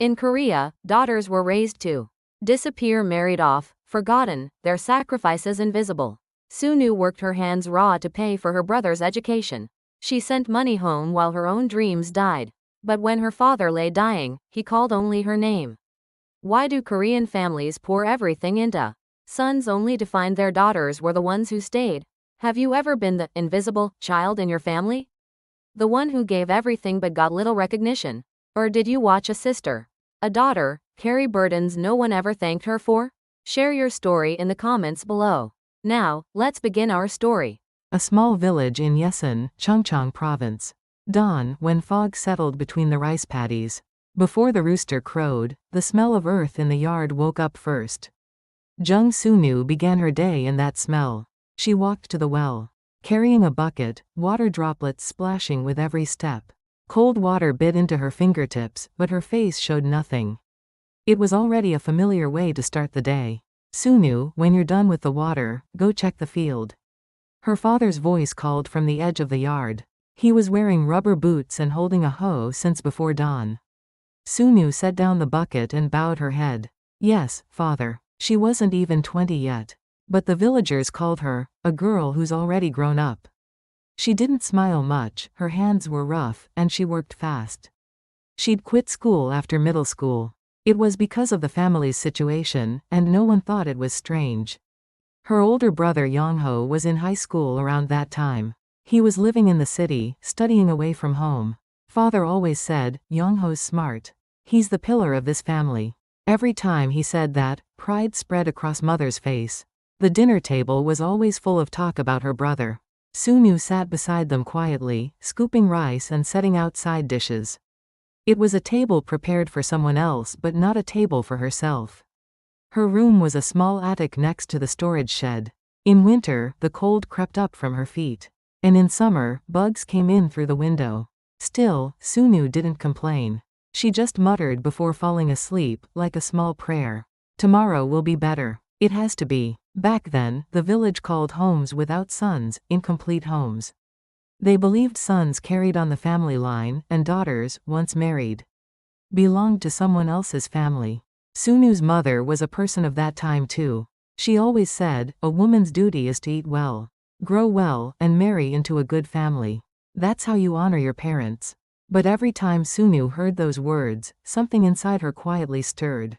In Korea, daughters were raised to disappear, married off, forgotten, their sacrifices invisible. Sunu worked her hands raw to pay for her brother's education. She sent money home while her own dreams died. But when her father lay dying, he called only her name. Why do Korean families pour everything into sons only to find their daughters were the ones who stayed? Have you ever been the invisible child in your family? The one who gave everything but got little recognition? Or did you watch a sister, a daughter, carry burdens no one ever thanked her for? Share your story in the comments below. Now, let's begin our story. A small village in Yesan, Chungcheong Province. Dawn, when fog settled between the rice paddies. Before the rooster crowed, the smell of earth in the yard woke up first. Jung Sunu began her day in that smell. She walked to the well, carrying a bucket, water droplets splashing with every step. Cold water bit into her fingertips, but her face showed nothing. It was already a familiar way to start the day. Sunu, when you're done with the water, go check the field. Her father's voice called from the edge of the yard. He was wearing rubber boots and holding a hoe since before dawn. Sunu set down the bucket and bowed her head. Yes, father. She wasn't even 20 yet. But the villagers called her a girl who's already grown up. She didn't smile much, her hands were rough, and she worked fast. She'd quit school after middle school. It was because of the family's situation, and no one thought it was strange. Her older brother Yongho was in high school around that time. He was living in the city, studying away from home. Father always said, Yongho's smart. He's the pillar of this family. Every time he said that, pride spread across mother's face. The dinner table was always full of talk about her brother. Sunu sat beside them quietly, scooping rice and setting out side dishes. It was a table prepared for someone else but not a table for herself. Her room was a small attic next to the storage shed. In winter, the cold crept up from her feet. And in summer, bugs came in through the window. Still, Sunu didn't complain. She just muttered before falling asleep, like a small prayer. Tomorrow will be better. It has to be. Back then, the village called homes without sons incomplete homes. They believed sons carried on the family line, and daughters, once married, belonged to someone else's family. Sunu's mother was a person of that time too. She always said, a woman's duty is to eat well, grow well, and marry into a good family. That's how you honor your parents. But every time Sunu heard those words, something inside her quietly stirred.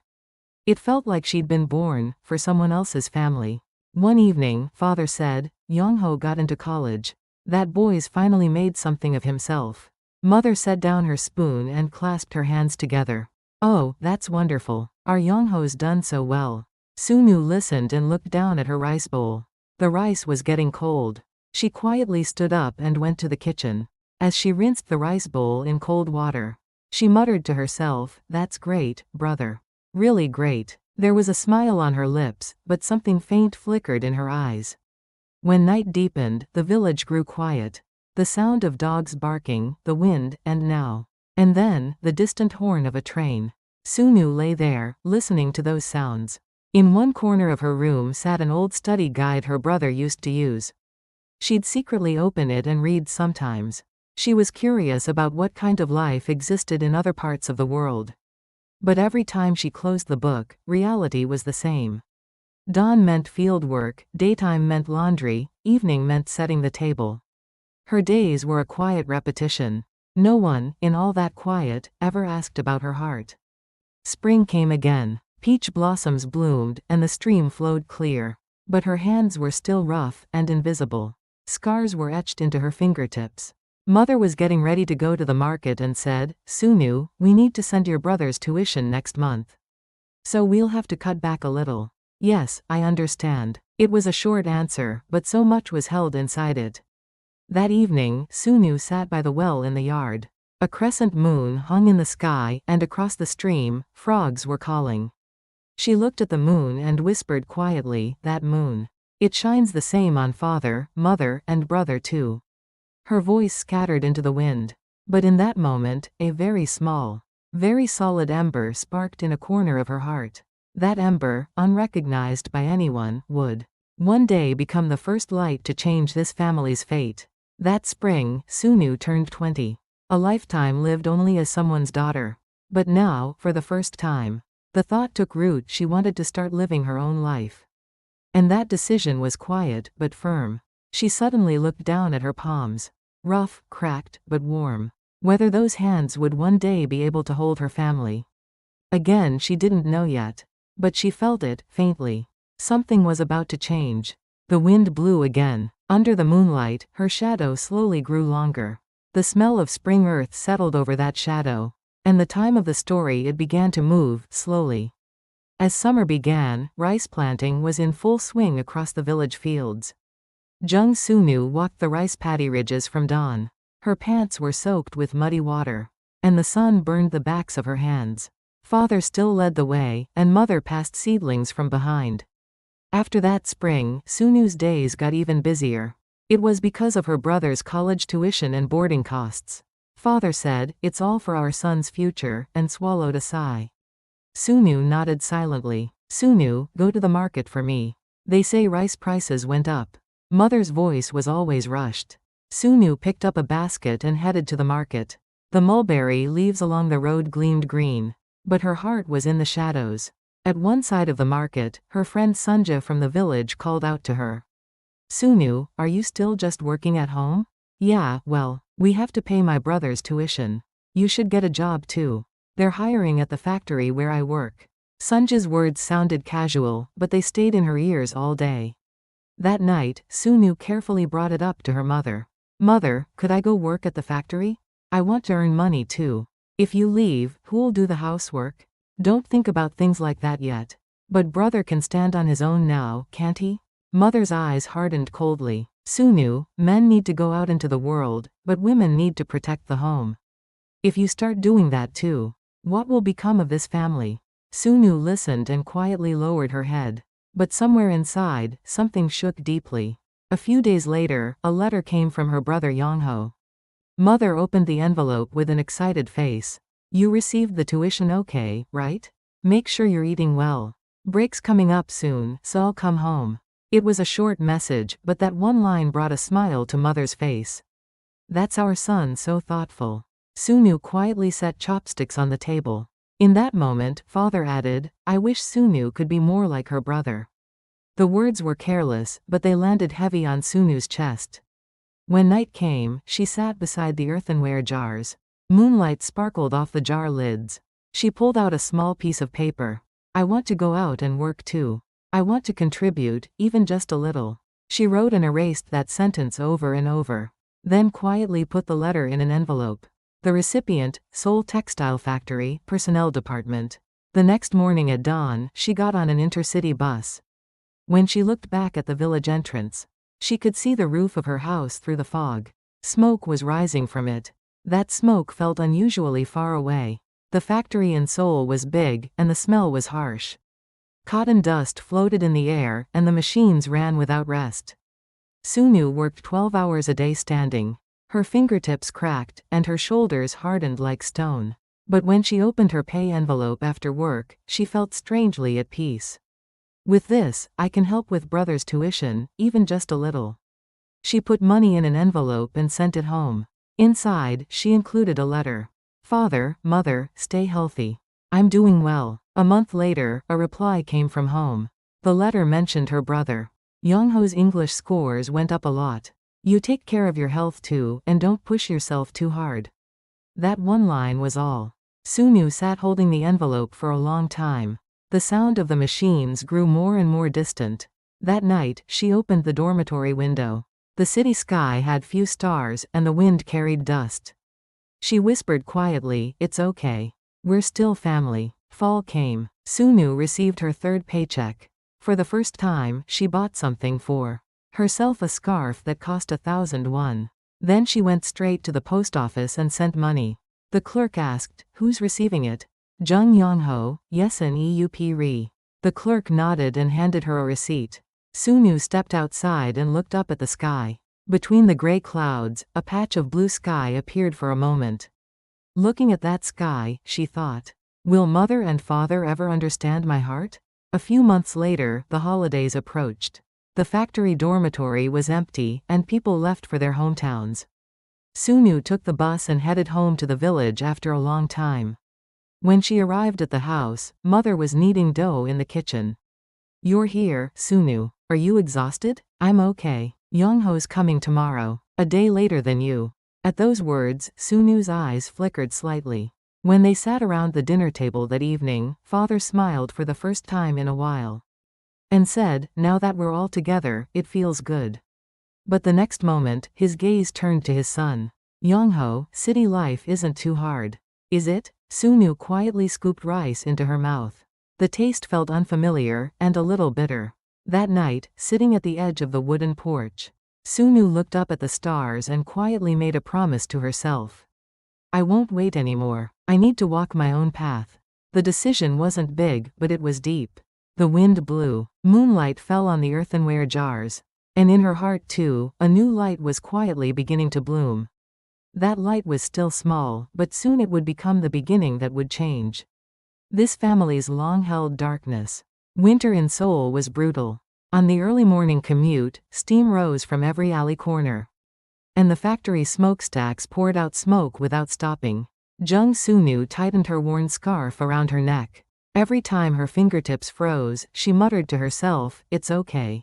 It felt like she'd been born for someone else's family. One evening, father said, Yongho got into college. That boy's finally made something of himself. Mother set down her spoon and clasped her hands together. Oh, that's wonderful. Our Yongho's done so well. Sunu listened and looked down at her rice bowl. The rice was getting cold. She quietly stood up and went to the kitchen. As she rinsed the rice bowl in cold water, she muttered to herself, that's great, brother. Really great. There was a smile on her lips, but something faint flickered in her eyes. When night deepened, the village grew quiet. The sound of dogs barking, the wind, and then, the distant horn of a train. Sunu lay there, listening to those sounds. In one corner of her room sat an old study guide her brother used to use. She'd secretly open it and read sometimes. She was curious about what kind of life existed in other parts of the world. But every time she closed the book, reality was the same. Dawn meant field work, daytime meant laundry, evening meant setting the table. Her days were a quiet repetition. No one, in all that quiet, ever asked about her heart. Spring came again. Peach blossoms bloomed, and the stream flowed clear. But her hands were still rough and invisible. Scars were etched into her fingertips. Mother was getting ready to go to the market and said, Sunu, we need to send your brother's tuition next month. So we'll have to cut back a little. Yes, I understand. It was a short answer, but so much was held inside it. That evening, Sunu sat by the well in the yard. A crescent moon hung in the sky, and across the stream, frogs were calling. She looked at the moon and whispered quietly, that moon. It shines the same on father, mother, and brother too. Her voice scattered into the wind. But in that moment, a very small, very solid ember sparked in a corner of her heart. That ember, unrecognized by anyone, would one day become the first light to change this family's fate. That spring, Sunu turned 20. A lifetime lived only as someone's daughter. But now, for the first time, the thought took root. She wanted to start living her own life. And that decision was quiet but firm. She suddenly looked down at her palms. Rough, cracked, but warm. Whether those hands would one day be able to hold her family. Again, she didn't know yet. But she felt it, faintly. Something was about to change. The wind blew again. Under the moonlight, her shadow slowly grew longer. The smell of spring earth settled over that shadow. And the time of the story, it began to move, slowly. As summer began, rice planting was in full swing across the village fields. Jung Soo-nu walked the rice paddy ridges from dawn. Her pants were soaked with muddy water. And the sun burned the backs of her hands. Father still led the way, and mother passed seedlings from behind. After that spring, Soo-nu's days got even busier. It was because of her brother's college tuition and boarding costs. Father said, "It's all for our son's future," and swallowed a sigh. Soo-nu nodded silently. "Soo-nu, go to the market for me. They say rice prices went up." Mother's voice was always rushed. Soo-nu picked up a basket and headed to the market. The mulberry leaves along the road gleamed green. But her heart was in the shadows. At one side of the market, her friend Sunja from the village called out to her. "Soo-nu, are you still just working at home?" "Yeah, well, we have to pay my brother's tuition. You should get a job too. They're hiring at the factory where I work." Sunja's words sounded casual, but they stayed in her ears all day. That night, Soo-nu carefully brought it up to her mother. "Mother, could I go work at the factory? I want to earn money too. If you leave, who'll do the housework?" "Don't think about things like that yet. But brother can stand on his own now, can't he?" Mother's eyes hardened coldly. "Soo-nu, men need to go out into the world, but women need to protect the home. If you start doing that too, what will become of this family?" Soo-nu listened and quietly lowered her head. But somewhere inside, something shook deeply. A few days later, a letter came from her brother Yong-ho. Mother opened the envelope with an excited face. "You received the tuition okay, right? Make sure you're eating well. Break's coming up soon, so I'll come home." It was a short message, but that one line brought a smile to Mother's face. "That's our son, so thoughtful." Soo-nu quietly set chopsticks on the table. In that moment, Father added, "I wish Soo-nu could be more like her brother." The words were careless, but they landed heavy on Soo-nu's chest. When night came, she sat beside the earthenware jars. Moonlight sparkled off the jar lids. She pulled out a small piece of paper. "I want to go out and work too. I want to contribute, even just a little." She wrote and erased that sentence over and over. Then quietly put the letter in an envelope. The recipient, Seoul Textile Factory, Personnel Department. The next morning at dawn, she got on an intercity bus. When she looked back at the village entrance, she could see the roof of her house through the fog. Smoke was rising from it. That smoke felt unusually far away. The factory in Seoul was big, and the smell was harsh. Cotton dust floated in the air, and the machines ran without rest. Soo-nu worked 12 hours a day standing. Her fingertips cracked, and her shoulders hardened like stone. But when she opened her pay envelope after work, she felt strangely at peace. "With this, I can help with brother's tuition, even just a little." She put money in an envelope and sent it home. Inside, she included a letter. "Father, Mother, stay healthy. I'm doing well." A month later, a reply came from home. The letter mentioned her brother. "Yong-ho's English scores went up a lot. You take care of your health too, and don't push yourself too hard." That one line was all. Soo-nu sat holding the envelope for a long time. The sound of the machines grew more and more distant. That night, she opened the dormitory window. The city sky had few stars, and the wind carried dust. She whispered quietly, "It's okay. We're still family." Fall came. Soo-nu received her third paycheck. For the first time, she bought something for herself, a scarf that cost 1,000 won. Then she went straight to the post office and sent money. The clerk asked, "Who's receiving it?" "Jung Yong-ho, Yesin Eup Ri." The clerk nodded and handed her a receipt. Soo-nu stepped outside and looked up at the sky. Between the gray clouds, a patch of blue sky appeared for a moment. Looking at that sky, she thought, "Will Mother and Father ever understand my heart?" A few months later, the holidays approached. The factory dormitory was empty, and people left for their hometowns. Soo-nu took the bus and headed home to the village after a long time. When she arrived at the house, mother was kneading dough in the kitchen. "You're here, Sunu. Are you exhausted?" "I'm okay. Youngho's coming tomorrow. A day later than you." At those words, Sunu's eyes flickered slightly. When they sat around the dinner table that evening, father smiled for the first time in a while. And said, "Now that we're all together, it feels good." But the next moment, his gaze turned to his son. "Youngho, city life isn't too hard. Is it?" Sunu quietly scooped rice into her mouth. The taste felt unfamiliar, and a little bitter. That night, sitting at the edge of the wooden porch, Sunu looked up at the stars and quietly made a promise to herself. "I won't wait anymore. I need to walk my own path." The decision wasn't big, but it was deep. The wind blew. Moonlight fell on the earthenware jars. And in her heart too, a new light was quietly beginning to bloom. That light was still small, but soon it would become the beginning that would change this family's long-held darkness. Winter in Seoul was brutal. On the early morning commute, steam rose from every alley corner. And the factory smokestacks poured out smoke without stopping. Jung Sunu tightened her worn scarf around her neck. Every time her fingertips froze, she muttered to herself, "It's okay.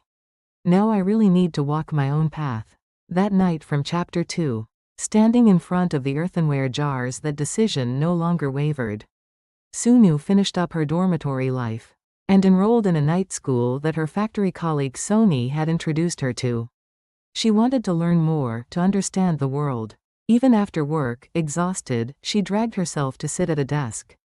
Now I really need to walk my own path." That night from Chapter 2. Standing in front of the earthenware jars, that decision no longer wavered. Sunu finished up her dormitory life and enrolled in a night school that her factory colleague Sony had introduced her to. She wanted to learn more, to understand the world. Even after work, exhausted, she dragged herself to sit at a desk.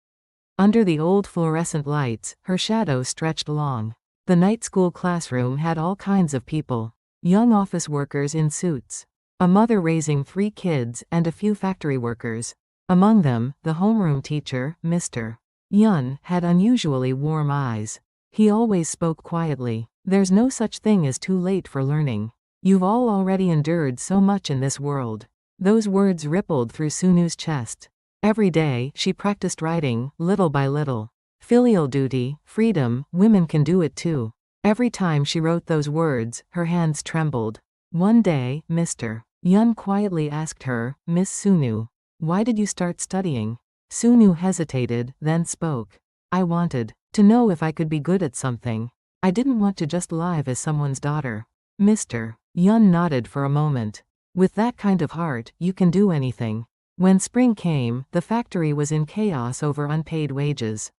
Under the old fluorescent lights, her shadow stretched long. The night school classroom had all kinds of people. Young office workers in suits, a mother raising 3 kids, and a few factory workers. Among them, the homeroom teacher, Mr. Yun, had unusually warm eyes. He always spoke quietly. "There's no such thing as too late for learning. You've all already endured so much in this world." Those words rippled through Sunu's chest. Every day, she practiced writing, little by little. Filial duty, freedom, women can do it too. Every time she wrote those words, her hands trembled. One day, Mr. Yun quietly asked her, "Miss Sunu, why did you start studying?" Sunu hesitated, then spoke. "I wanted to know if I could be good at something. I didn't want to just live as someone's daughter." Mr. Yun nodded for a moment. "With that kind of heart, you can do anything." When spring came, the factory was in chaos over unpaid wages.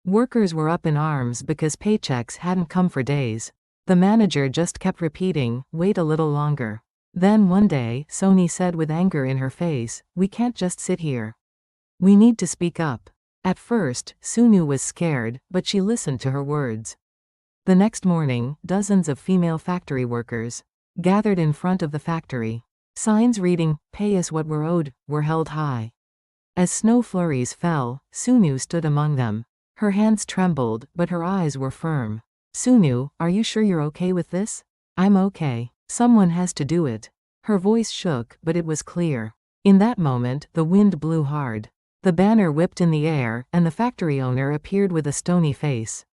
Workers were up in arms because paychecks hadn't come for days. The manager just kept repeating, "Wait a little longer." Then one day, Sony said with anger in her face, "We can't just sit here. We need to speak up." At first, Sunu was scared, but she listened to her words. The next morning, dozens of female factory workers gathered in front of the factory. Signs reading, "Pay us what we're owed," were held high. As snow flurries fell, Sunu stood among them. Her hands trembled, but her eyes were firm. "Sunu, are you sure you're okay with this?" "I'm okay. Someone has to do it." Her voice shook, but it was clear. In that moment, the wind blew hard. The banner whipped in the air, and the factory owner appeared with a stony face.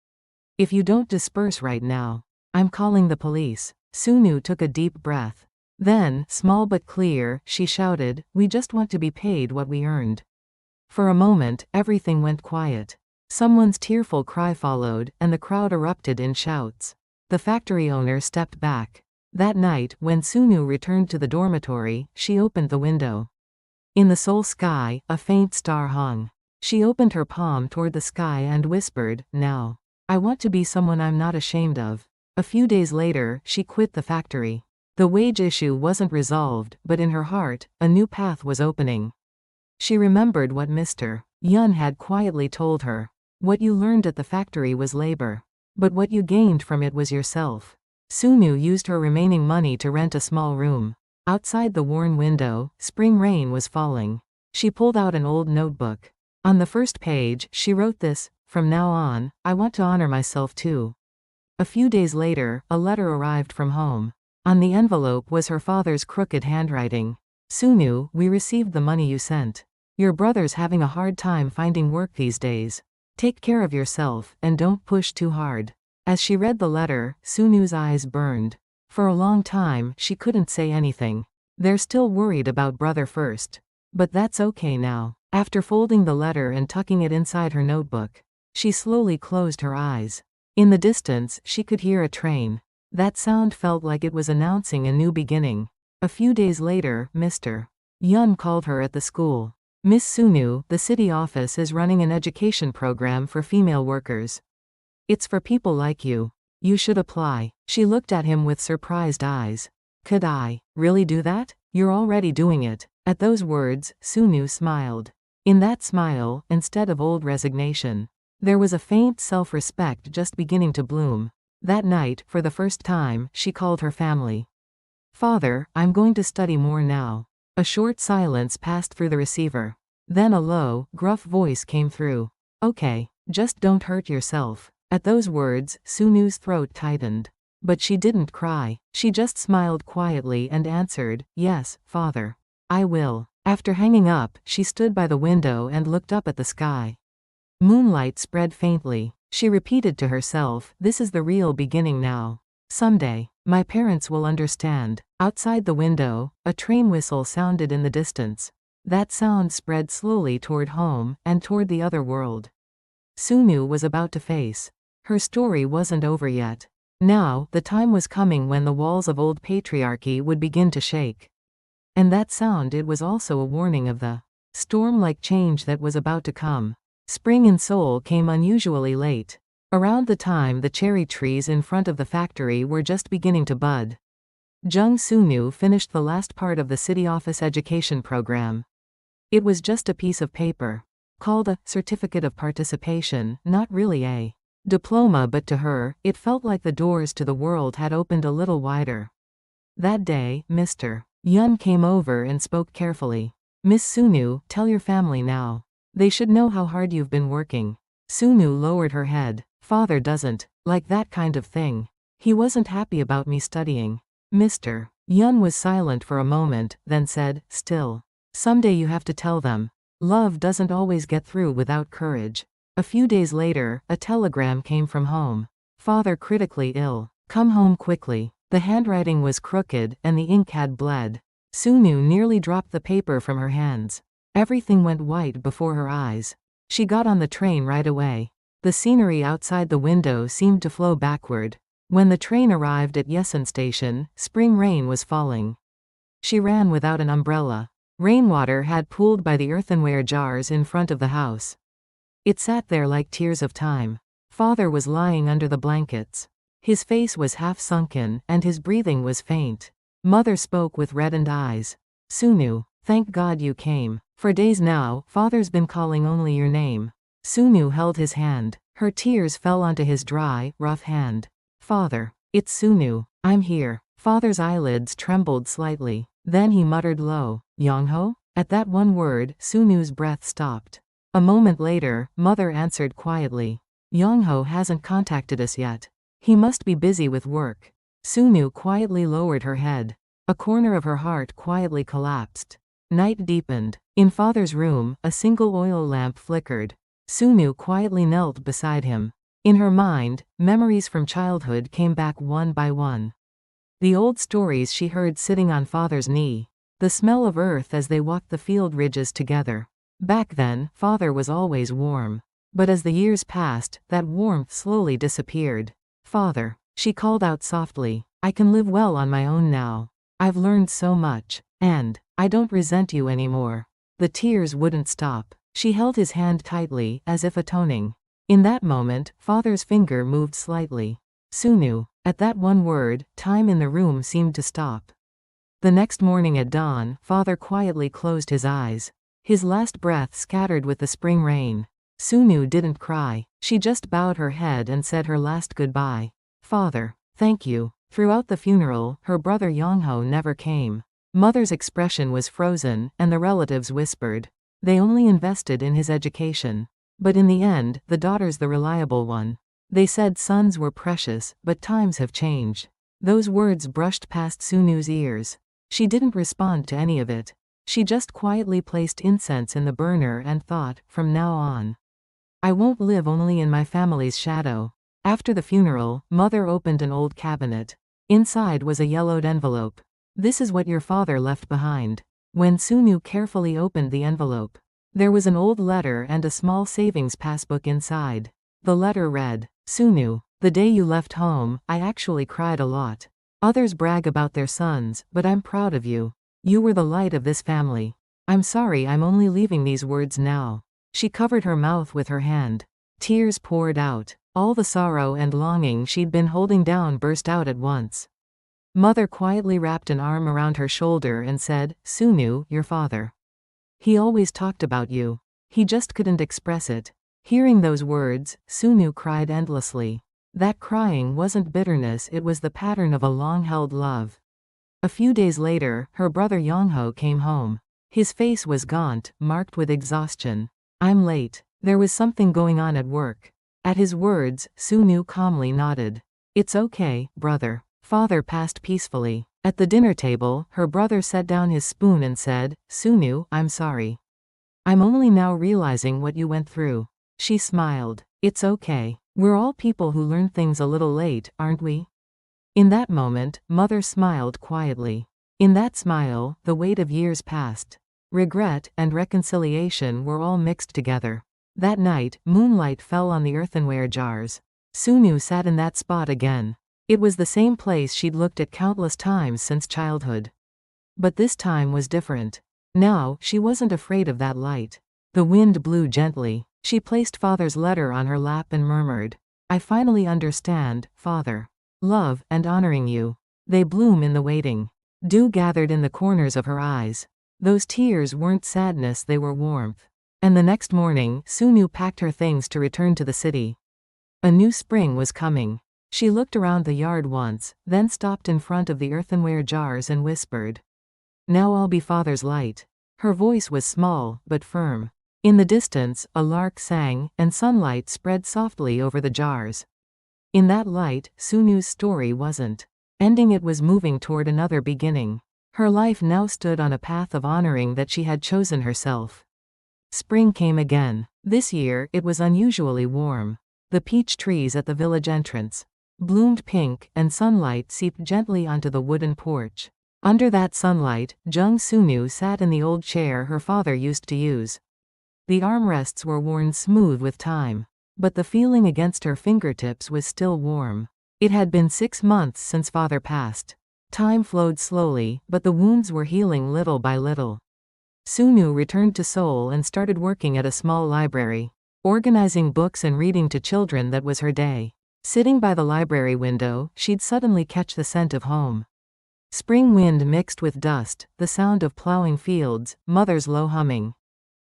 "If you don't disperse right now, I'm calling the police." Sunu took a deep breath. Then, small but clear, she shouted, "We just want to be paid what we earned." For a moment, everything went quiet. Someone's tearful cry followed, and the crowd erupted in shouts. The factory owner stepped back. That night, when Sunu returned to the dormitory, she opened the window. In the Seoul sky, a faint star hung. She opened her palm toward the sky and whispered, "Now. I want to be someone I'm not ashamed of." A few days later, she quit the factory. The wage issue wasn't resolved, but in her heart, a new path was opening. She remembered what Mr. Yun had quietly told her. What you learned at the factory was labor. But what you gained from it was yourself. Sunu used her remaining money to rent a small room. Outside the worn window, spring rain was falling. She pulled out an old notebook. On the first page, she wrote this, "From now on, I want to honor myself too." A few days later, a letter arrived from home. On the envelope was her father's crooked handwriting. "Sunu, we received the money you sent. Your brother's having a hard time finding work these days. Take care of yourself, and don't push too hard." As she read the letter, Sunu's eyes burned. For a long time, she couldn't say anything. "They're still worried about brother first. But that's okay now. After folding the letter and tucking it inside her notebook, she slowly closed her eyes. In the distance, she could hear a train. That sound felt like it was announcing a new beginning. A few days later, Mr. Yun called her at the school. Miss Sunu, the city office is running an education program for female workers. It's for people like you. You should apply. She looked at him with surprised eyes. Could I really do that? You're already doing it. At those words, Sunu smiled. In that smile, instead of old resignation, there was a faint self-respect just beginning to bloom. That night, for the first time, she called her family. Father, I'm going to study more now. A short silence passed through the receiver. Then a low, gruff voice came through. Okay, just don't hurt yourself. At those words, Sunu's throat tightened. But she didn't cry. She just smiled quietly and answered, Yes, Father. I will. After hanging up, she stood by the window and looked up at the sky. Moonlight spread faintly. She repeated to herself, this is the real beginning now. Someday, my parents will understand. Outside the window, a train whistle sounded in the distance. That sound spread slowly toward home, and toward the other world. Sunu was about to face. Her story wasn't over yet. Now, the time was coming when the walls of old patriarchy would begin to shake. And that sound, it was also a warning of the storm-like change that was about to come. Spring in Seoul came unusually late. Around the time the cherry trees in front of the factory were just beginning to bud. Jung Sunu finished the last part of the city office education program. It was just a piece of paper, called a certificate of participation, not really a diploma, but to her, it felt like the doors to the world had opened a little wider. That day, Mr. Yun came over and spoke carefully. Miss Sunu, tell your family now. They should know how hard you've been working. Sunu lowered her head. Father doesn't like that kind of thing. He wasn't happy about me studying. Mr. Yun was silent for a moment, then said, Still. Someday you have to tell them. Love doesn't always get through without courage. A few days later, a telegram came from home. Father critically ill. Come home quickly. The handwriting was crooked, and the ink had bled. Sunu nearly dropped the paper from her hands. Everything went white before her eyes. She got on the train right away. The scenery outside the window seemed to flow backward. When the train arrived at Yesan Station, spring rain was falling. She ran without an umbrella. Rainwater had pooled by the earthenware jars in front of the house. It sat there like tears of time. Father was lying under the blankets. His face was half sunken, and his breathing was faint. Mother spoke with reddened eyes. Sunu, thank God you came. For days now, Father's been calling only your name. Sunu held his hand. Her tears fell onto his dry, rough hand. Father. It's Sunu. I'm here. Father's eyelids trembled slightly. Then he muttered low, Yongho? At that one word, Sunu's breath stopped. A moment later, Mother answered quietly. Yongho hasn't contacted us yet. He must be busy with work. Sunu quietly lowered her head. A corner of her heart quietly collapsed. Night deepened. In Father's room, a single oil lamp flickered. Sunu quietly knelt beside him. In her mind, memories from childhood came back one by one. The old stories she heard sitting on Father's knee. The smell of earth as they walked the field ridges together. Back then, Father was always warm. But as the years passed, that warmth slowly disappeared. Father, she called out softly, I can live well on my own now. I've learned so much. And I don't resent you anymore. The tears wouldn't stop. She held his hand tightly, as if atoning. In that moment, Father's finger moved slightly. Sunu. At that one word, time in the room seemed to stop. The next morning at dawn, Father quietly closed his eyes. His last breath scattered with the spring rain. Sunu didn't cry. She just bowed her head and said her last goodbye. Father, thank you. Throughout the funeral, her brother Yongho never came. Mother's expression was frozen, and the relatives whispered. They only invested in his education. But in the end, the daughter's the reliable one. They said sons were precious, but times have changed. Those words brushed past Sunu's ears. She didn't respond to any of it. She just quietly placed incense in the burner and thought, from now on, I won't live only in my family's shadow. After the funeral, Mother opened an old cabinet. Inside was a yellowed envelope. This is what your father left behind. When Sunu carefully opened the envelope, There was an old letter and a small savings passbook inside. The letter read, Sunu, the day you left home, I actually cried a lot. Others brag about their sons, but I'm proud of you. You were the light of this family. I'm sorry I'm only leaving these words now. She covered her mouth with her hand. Tears poured out. All the sorrow and longing she'd been holding down burst out at once. Mother quietly wrapped an arm around her shoulder and said, Sunu, your father. He always talked about you. He just couldn't express it. Hearing those words, Sunu cried endlessly. That crying wasn't bitterness, it was the pattern of a long-held love. A few days later, her brother Yongho came home. His face was gaunt, marked with exhaustion. I'm late. There was something going on at work. At his words, Sunu calmly nodded. It's okay, brother. Father passed peacefully. At the dinner table, her brother set down his spoon and said, Sunu, I'm sorry. I'm only now realizing what you went through. She smiled. It's okay. We're all people who learn things a little late, aren't we? In that moment, Mother smiled quietly. In that smile, the weight of years passed. Regret and reconciliation were all mixed together. That night, moonlight fell on the earthenware jars. Sunu sat in that spot again. It was the same place she'd looked at countless times since childhood. But this time was different. Now, she wasn't afraid of that light. The wind blew gently. She placed Father's letter on her lap and murmured, I finally understand, Father. Love and honoring you. They bloom in the waiting. Dew gathered in the corners of her eyes. Those tears weren't sadness, they were warmth. And the next morning, Sunu packed her things to return to the city. A new spring was coming. She looked around the yard once, then stopped in front of the earthenware jars and whispered, Now I'll be Father's light. Her voice was small, but firm. In the distance, a lark sang, and sunlight spread softly over the jars. In that light, Sunu's story wasn't ending, it was moving toward another beginning. Her life now stood on a path of honoring that she had chosen herself. Spring came again. This year, it was unusually warm. The peach trees at the village entrance bloomed pink, and sunlight seeped gently onto the wooden porch. Under that sunlight, Jung Sunu sat in the old chair her father used to use. The armrests were worn smooth with time. But the feeling against her fingertips was still warm. It had been 6 months since Father passed. Time flowed slowly, but the wounds were healing little by little. Sunu returned to Seoul and started working at a small library. Organizing books and reading to children, that was her day. Sitting by the library window, she'd suddenly catch the scent of home. Spring wind mixed with dust, the sound of plowing fields, Mother's low humming.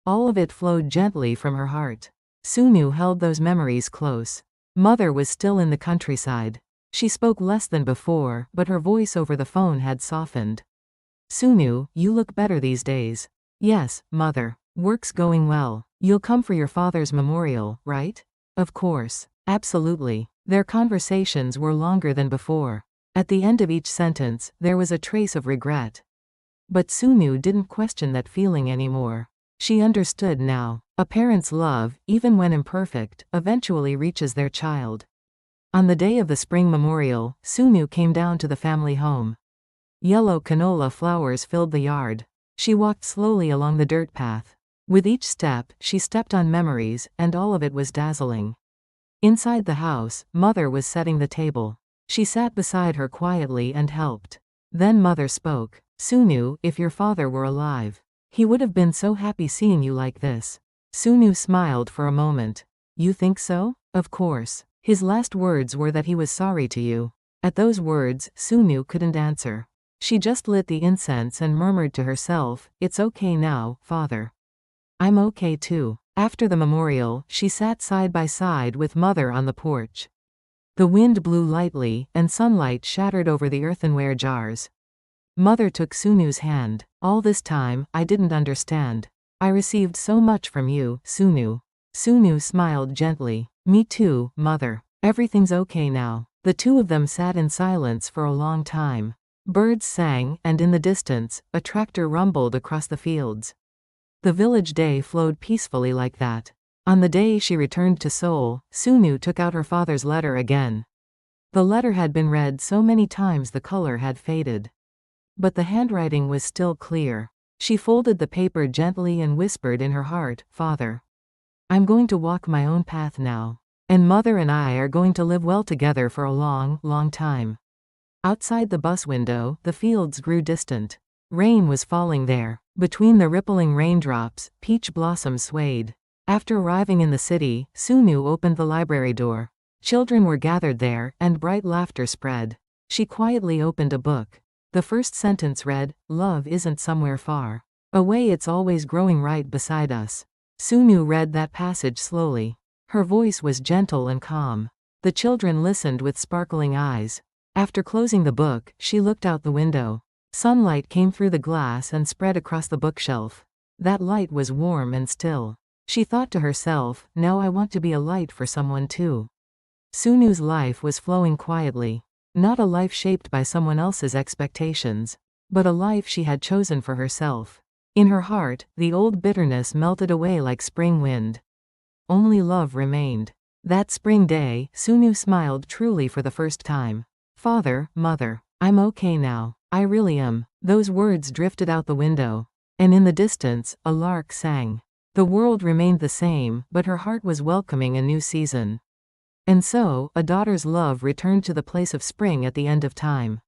All of it flowed gently from her heart. Sunu held those memories close. Mother was still in the countryside. She spoke less than before, but her voice over the phone had softened. Sunu, you look better these days. Yes, Mother. Work's going well. You'll come for your father's memorial, right? Of course. Absolutely. Their conversations were longer than before. At the end of each sentence, there was a trace of regret. But Sunu didn't question that feeling anymore. She understood now. A parent's love, even when imperfect, eventually reaches their child. On the day of the spring memorial, Sunu came down to the family home. Yellow canola flowers filled the yard. She walked slowly along the dirt path. With each step, she stepped on memories, and all of it was dazzling. Inside the house, Mother was setting the table. She sat beside her quietly and helped. Then Mother spoke. Sunu, if your father were alive, he would have been so happy seeing you like this. Sunu smiled for a moment. You think so? Of course. His last words were that he was sorry to you. At those words, Sunu couldn't answer. She just lit the incense and murmured to herself, It's okay now, Father. I'm okay too. After the memorial, she sat side by side with Mother on the porch. The wind blew lightly, and sunlight shattered over the earthenware jars. Mother took Sunu's hand. All this time, I didn't understand. I received so much from you, Sunu. Sunu smiled gently. Me too, Mother. Everything's okay now. The two of them sat in silence for a long time. Birds sang, and in the distance, a tractor rumbled across the fields. The village day flowed peacefully like that. On the day she returned to Seoul, Sunu took out her father's letter again. The letter had been read so many times the color had faded. But the handwriting was still clear. She folded the paper gently and whispered in her heart, "Father, I'm going to walk my own path now. And Mother and I are going to live well together for a long, long time." Outside the bus window, the fields grew distant. Rain was falling there. Between the rippling raindrops, peach blossoms swayed. After arriving in the city, Sunu opened the library door. Children were gathered there, and bright laughter spread. She quietly opened a book. The first sentence read, "Love isn't somewhere far away, it's always growing right beside us." Sunu read that passage slowly. Her voice was gentle and calm. The children listened with sparkling eyes. After closing the book, she looked out the window. Sunlight came through the glass and spread across the bookshelf. That light was warm and still. She thought to herself, "Now I want to be a light for someone too." Sunu's life was flowing quietly. Not a life shaped by someone else's expectations, but a life she had chosen for herself. In her heart, the old bitterness melted away like spring wind. Only love remained. That spring day, Sunu smiled truly for the first time. "Father, Mother, I'm okay now. I really am." Those words drifted out the window. And in the distance, a lark sang. The world remained the same, but her heart was welcoming a new season. And so, a daughter's love returned to the place of spring at the end of time.